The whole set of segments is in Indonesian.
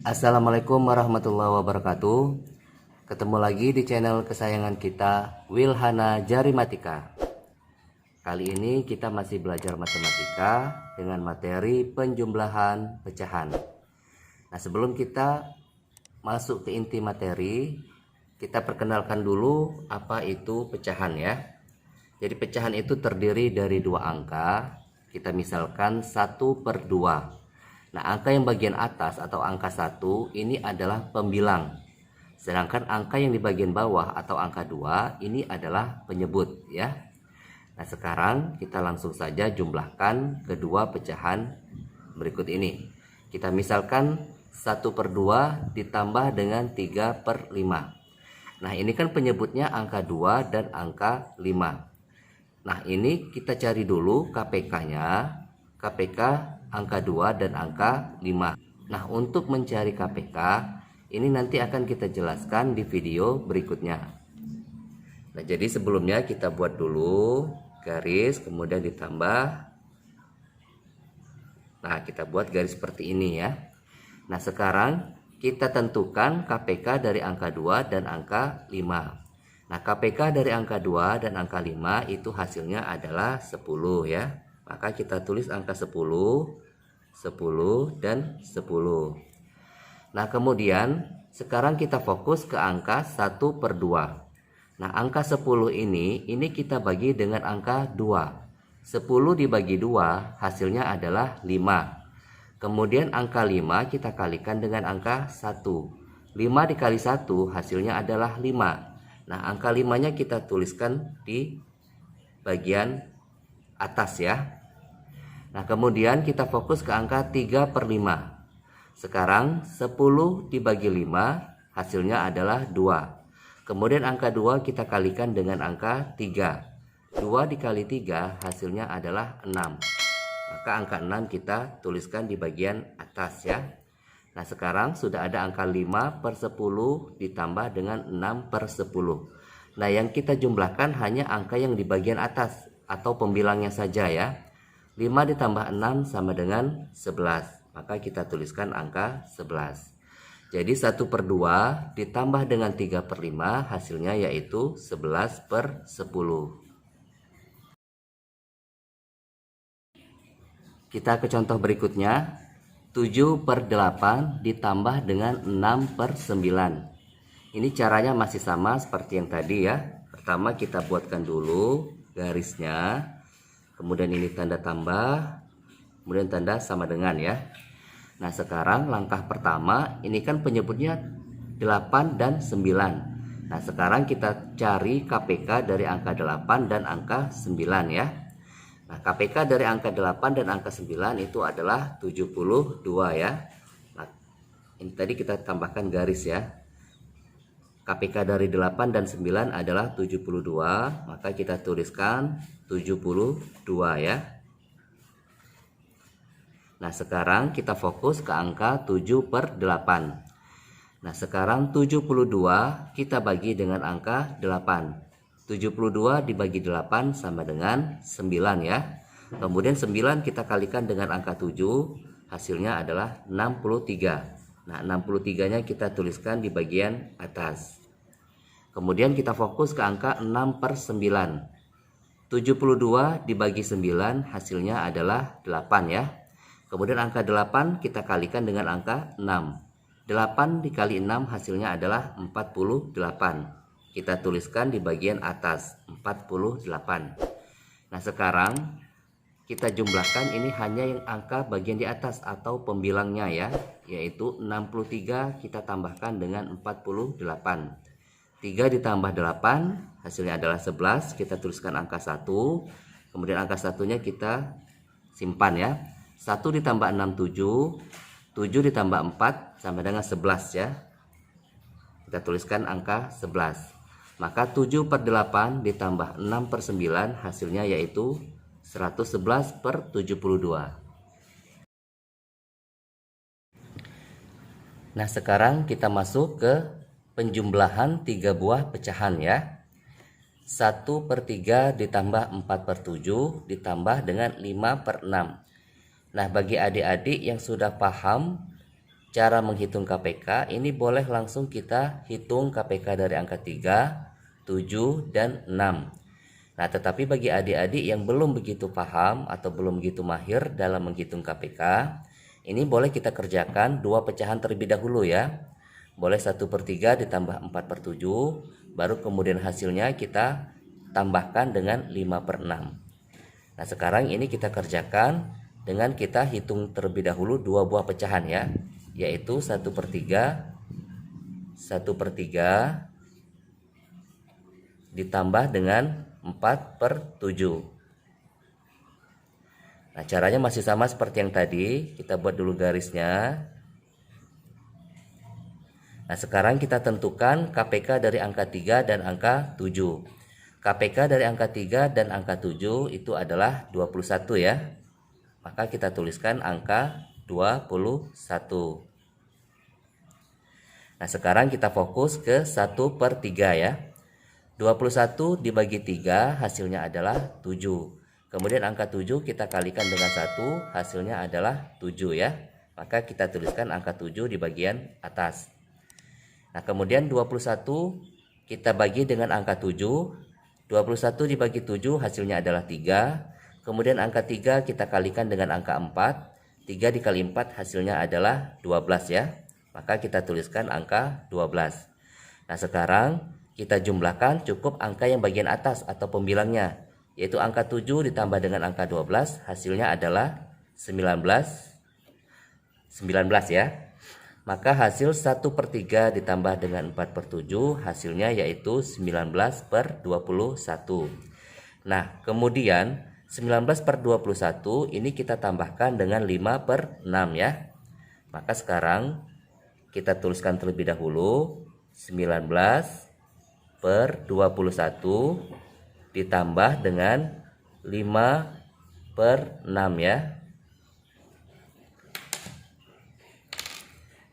Assalamualaikum warahmatullahi wabarakatuh. Ketemu lagi di channel kesayangan kita, Wilhana Jarimatika. Kali ini kita masih belajar matematika dengan materi penjumlahan pecahan. Nah, sebelum kita masuk ke inti materi, kita perkenalkan dulu apa itu pecahan ya. Jadi pecahan itu terdiri dari dua angka. Kita misalkan 1/2. Nah, angka yang bagian atas atau angka 1 ini adalah pembilang. Sedangkan angka yang di bagian bawah atau angka 2 ini adalah penyebut ya. Nah, sekarang kita langsung saja jumlahkan kedua pecahan berikut ini. Kita misalkan 1/2 ditambah dengan 3/5. Nah, ini kan penyebutnya angka 2 dan angka 5. Nah, ini kita cari dulu KPK-nya. KPK angka 2 dan angka 5. Nah, untuk mencari KPK ini nanti akan kita jelaskan di video berikutnya. Nah, jadi sebelumnya kita buat dulu garis, kemudian ditambah. Nah, kita buat garis seperti ini ya. Nah, sekarang kita tentukan KPK dari angka 2 dan angka 5. Nah, KPK dari angka 2 dan angka 5 itu hasilnya adalah 10 ya. Maka kita tulis angka 10, 10 dan 10. Nah, kemudian sekarang kita fokus ke angka 1/2. Nah, angka 10 ini kita bagi dengan angka 2. 10 dibagi 2 hasilnya adalah 5. Kemudian angka 5 kita kalikan dengan angka 1. 5 dikali 1 hasilnya adalah 5. Nah, angka 5-nya kita tuliskan di bagian atas ya. Nah, kemudian kita fokus ke angka 3/5. Sekarang 10 dibagi 5 hasilnya adalah 2. Kemudian angka 2 kita kalikan dengan angka 3. 2 dikali 3 hasilnya adalah 6. Maka angka 6 kita tuliskan di bagian atas ya. Nah, sekarang sudah ada angka 5/10 ditambah dengan 6/10. Nah, yang kita jumlahkan hanya angka yang di bagian atas atau pembilangnya saja ya. 5 ditambah 6 sama dengan 11. Maka kita tuliskan angka 11. Jadi 1/2 ditambah dengan 3/5 hasilnya yaitu 11/10. Kita ke contoh berikutnya. 7/8 ditambah dengan 6/9. Ini caranya masih sama seperti yang tadi ya. Pertama kita buatkan dulu garisnya. Kemudian ini tanda tambah, kemudian tanda sama dengan ya. Nah, sekarang langkah pertama ini kan penyebutnya 8 dan 9. Nah, sekarang kita cari KPK dari angka 8 dan angka 9 ya. Nah, KPK dari angka 8 dan angka 9 itu adalah 72 ya. Nah, ini tadi kita tambahkan garis ya. KPK dari 8 dan 9 adalah 72, maka kita tuliskan 72 ya. Nah, sekarang kita fokus ke angka 7/8. Nah, sekarang 72 kita bagi dengan angka 8. 72 dibagi 8 sama dengan 9 ya. Kemudian 9 kita kalikan dengan angka 7, hasilnya adalah 63. Nah, 63-nya kita tuliskan di bagian atas. Kemudian kita fokus ke angka 6/9. 72 dibagi 9 hasilnya adalah 8 ya. Kemudian angka 8 kita kalikan dengan angka 6. 8 dikali 6 hasilnya adalah 48. Kita tuliskan di bagian atas 48. Nah, sekarang kita jumlahkan ini hanya yang angka bagian di atas atau pembilangnya ya, yaitu 63 kita tambahkan dengan 48. 3 ditambah 8 hasilnya adalah 11. Kita tuliskan angka 1. Kemudian angka satunya kita simpan ya. 1 ditambah 6 7. 7 ditambah 4 sama dengan 11 ya. Kita tuliskan angka 11. Maka 7/8 ditambah 6/9 hasilnya yaitu 111/72. Nah, sekarang kita masuk ke penjumlahan 3 buah pecahan ya. 1/3 ditambah 4/7 ditambah dengan 5/6. Nah, bagi adik-adik yang sudah paham cara menghitung KPK, ini boleh langsung kita hitung KPK dari angka 3, 7, dan 6. Nah, tetapi bagi adik-adik yang belum begitu paham atau belum begitu mahir dalam menghitung KPK, ini boleh kita kerjakan dua pecahan terlebih dahulu ya. Boleh 1/3 ditambah 4/7, baru kemudian hasilnya kita tambahkan dengan 5/6. Nah, sekarang ini kita kerjakan dengan kita hitung terlebih dahulu dua buah pecahan ya, yaitu 1/3 ditambah dengan 4/7. Nah, caranya masih sama seperti yang tadi. Kita buat dulu garisnya. Nah, sekarang kita tentukan KPK dari angka 3 dan angka 7. KPK dari angka 3 dan angka 7 itu adalah 21 ya. Maka kita tuliskan angka 21. Nah, sekarang kita fokus ke 1/3 ya. 21 dibagi 3 hasilnya adalah 7. Kemudian angka 7 kita kalikan dengan 1, hasilnya adalah 7 ya. Maka kita tuliskan angka 7 di bagian atas. Nah, kemudian 21 kita bagi dengan angka 7. 21 dibagi 7 hasilnya adalah 3. Kemudian angka 3 kita kalikan dengan angka 4. 3 dikali 4 hasilnya adalah 12 ya. Maka kita tuliskan angka 12. Nah, sekarang kita jumlahkan cukup angka yang bagian atas atau pembilangnya, yaitu angka 7 ditambah dengan angka 12 hasilnya adalah 19 ya. Maka hasil 1/3 ditambah dengan 4/7 hasilnya yaitu 19/21. Nah, kemudian 19/21 ini kita tambahkan dengan 5/6 ya. Maka sekarang kita tuliskan terlebih dahulu 19/21 ditambah dengan 5/6 ya.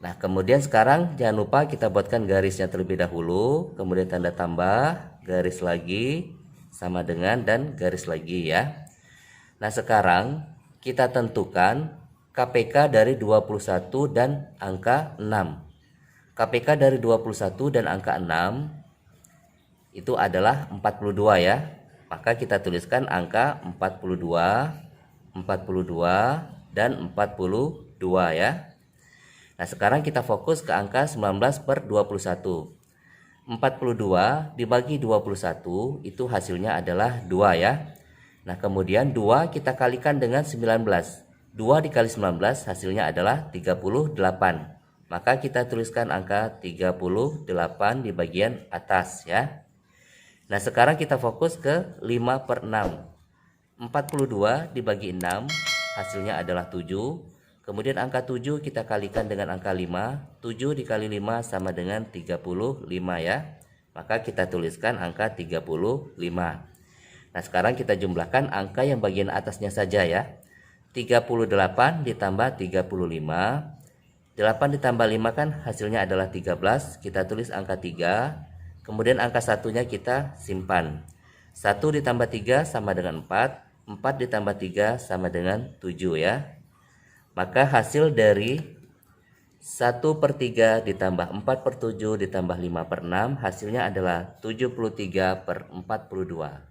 Nah, kemudian sekarang jangan lupa kita buatkan garisnya terlebih dahulu, kemudian tanda tambah, garis lagi, sama dengan, dan garis lagi ya. Nah, sekarang kita tentukan KPK dari 21 dan angka 6. KPK dari 21 dan angka 6 itu adalah 42 ya. Maka kita tuliskan angka 42, 42, dan 42 ya. Nah, sekarang kita fokus ke angka 19/21. 42 dibagi 21 itu hasilnya adalah 2 ya. Nah, kemudian 2 kita kalikan dengan 19. 2 dikali 19 hasilnya adalah 38. Maka kita tuliskan angka 38 di bagian atas ya. Nah, sekarang kita fokus ke 5/6. 42 dibagi 6 hasilnya adalah 7. Kemudian angka 7 kita kalikan dengan angka 5. 7 dikali 5 sama dengan 35 ya. Maka kita tuliskan angka 35. Nah, sekarang kita jumlahkan angka yang bagian atasnya saja ya. 38 ditambah 35. 8 ditambah 5 kan hasilnya adalah 13. Kita tulis angka 3. Kemudian angka satunya kita simpan. 1 ditambah 3 sama dengan 4. 4 ditambah 3 sama dengan 7 ya. Maka hasil dari 1/3 ditambah 4/7 ditambah 5/6 hasilnya adalah 73/42.